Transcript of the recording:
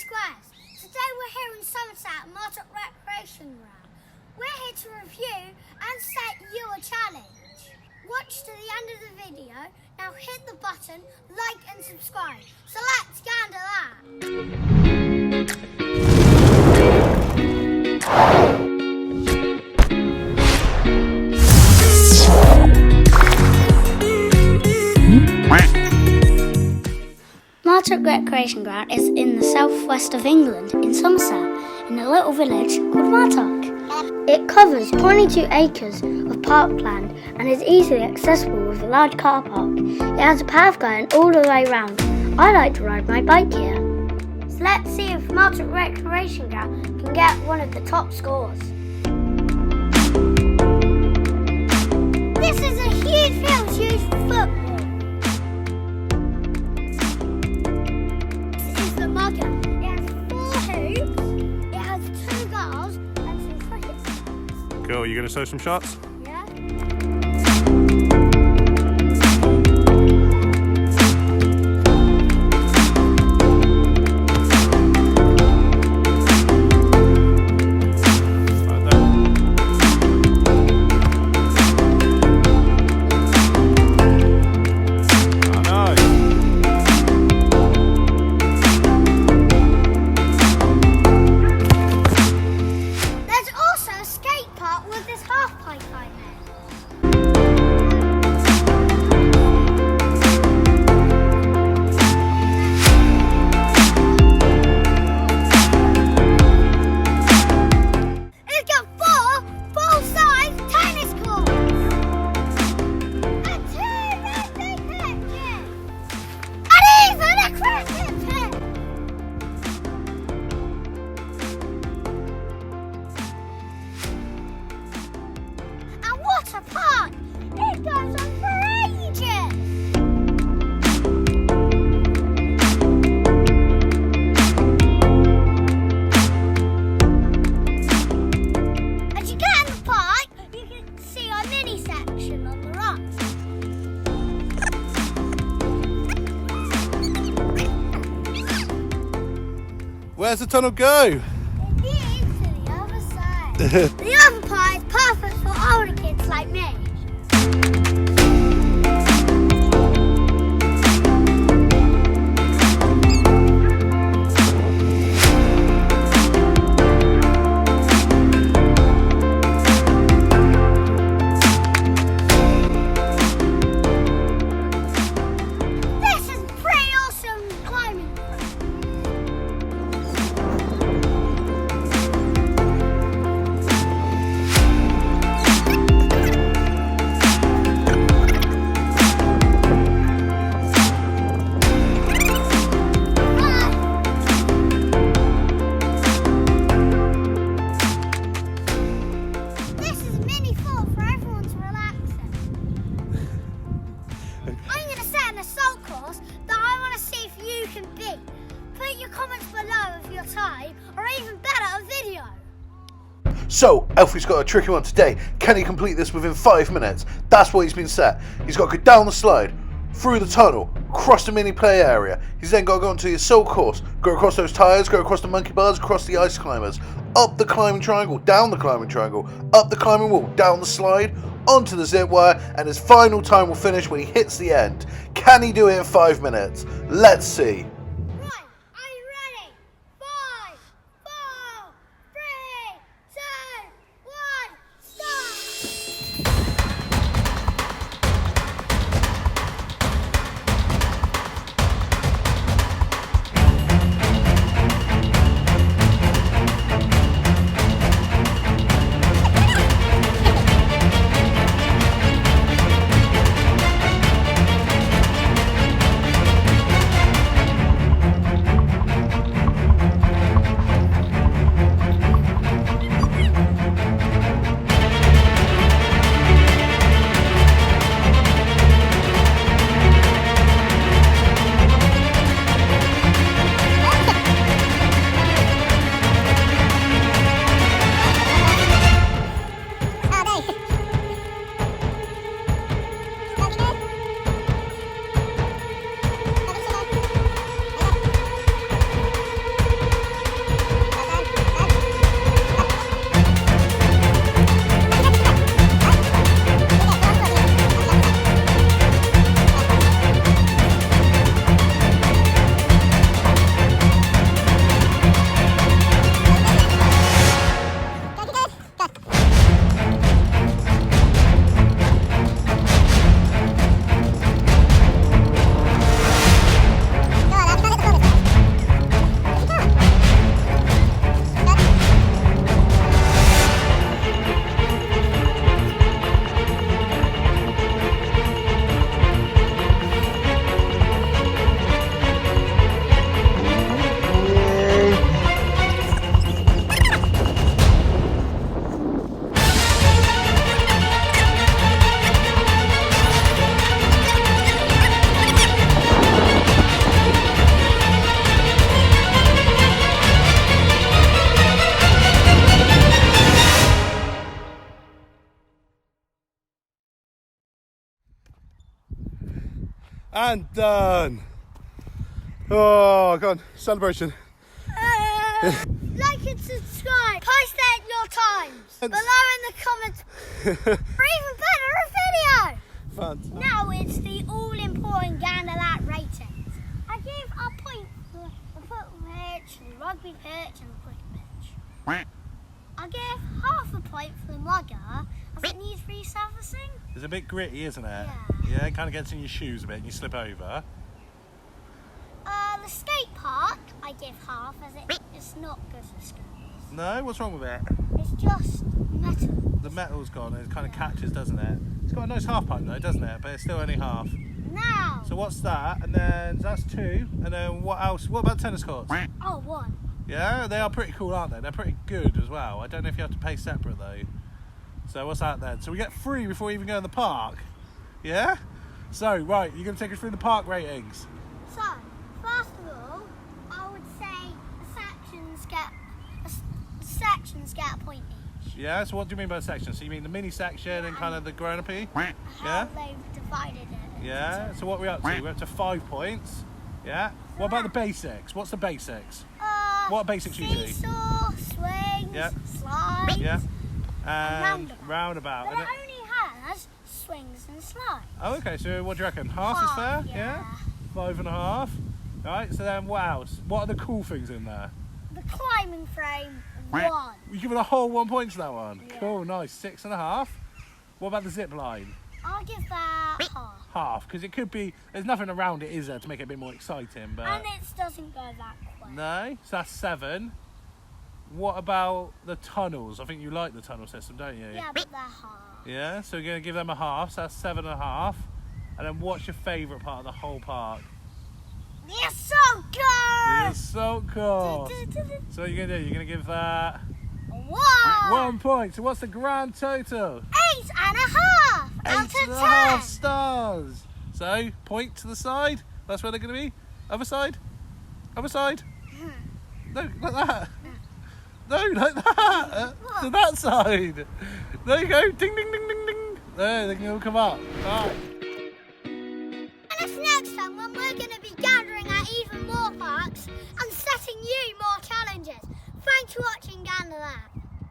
squares. Today we're here in Somerset at Martock Recreation Ground. We're here to review and set you a challenge. Watch to the end of the video. Now hit the button, like and subscribe. So let's get into that. Martock Recreation Ground is in the southwest of England, in Somerset, in a little village called Martock. It covers 22 acres of parkland and is easily accessible with a large car park. It has a path going all the way round. I like to ride my bike here. So let's see if Martock Recreation Ground can get one of the top scores. This is a huge field used for football. It has 4 hoops, it has 2 goals and some cricket sticks. Cool, you going to show some shots? Yeah. A park! It goes on for ages! As you get in the park, you can see our mini section on the right. Where's the tunnel go? It leads to the other side. The other part is perfect for older kids like me. This is pretty awesome climbing. I'm going to set an assault course that I want to see if you can beat. Put your comments below of your time, or even better, a video. So, Alfie's got a tricky one today. Can he complete this within 5 minutes? That's what he's been set. He's got to go down the slide, through the tunnel, across the mini play area. He's then got to go onto the assault course, go across those tyres, go across the monkey bars, across the ice climbers, up the climbing triangle, down the climbing triangle, up the climbing wall, down the slide, onto the zip wire, and his final time will finish when he hits the end. Can he do it in 5 minutes? Let's see. Right, are you ready? 5, 4, 3, 2, 1, start! And done. Oh, go on. Celebration. Like and subscribe. Post your times below in the comments. Or even better, a video. Fun. Now it's the all-important Gandalat ratings. I give a point for the football pitch, the rugby pitch and the cricket pitch. I give half a point for the mugger as it needs resurfacing. It's a bit gritty, isn't it? Yeah. Yeah, it kind of gets in your shoes a bit and you slip over. The skate park, I give half as it's not good for skates. No? What's wrong with it? It's just metal. The metal's gone and it kind of catches, doesn't it? It's got a nice half pipe though, doesn't it? But it's still only half. Now. So what's that? And then that's 2. And then what else? What about tennis courts? Oh, 1. Yeah, they are pretty cool, aren't they? They're pretty good as well. I don't know if you have to pay separate though. So what's that then? So we get 3 before we even go in the park. Yeah? So, right, you're going to take us through the park ratings. So, first of all, I would say the sections get a point each. Yeah, so what do you mean by section? So you mean the mini section and kind of the grown-uppy? How Yeah? they've divided it. Yeah, so what are we up to? We're up to 5 points. Yeah? What about the basics? What's the basics? What basics you do? Seesaw, swings, Yeah. slides, Yeah. roundabout. Roundabout. But it only has swings and slides. Oh, okay, so what do you reckon? Half is fair? Half, yeah. 5.5. Right, so then what else? What are the cool things in there? The climbing frame, 1. You give it a whole 1 point to that one? Yeah. Cool, nice. 6.5. What about the zip line? I'll give that half. Half, because it could be, there's nothing around it, is there, to make it a bit more exciting, but... And it doesn't go that quick. No, so that's 7. What about the tunnels? I think you like the tunnel system, don't you? Yeah, but they're half. Yeah, so we're going to give them a half, so that's 7.5. And then what's your favourite part of the whole park? The assault car! It's so cool. So what are you going to do? You're going to give that 1 point. So what's the grand total? 8.5 out of 10. 8.5 stars. So, point to the side. That's where they're going to be. Other side. Other side. No, like that. No, like that. To that side. There you go. Ding, ding, ding, ding, ding. There, they can all come up. Right. And that's next time when we're going to be gathering at even more parks and setting you more challenges. Thanks for watching Gander That.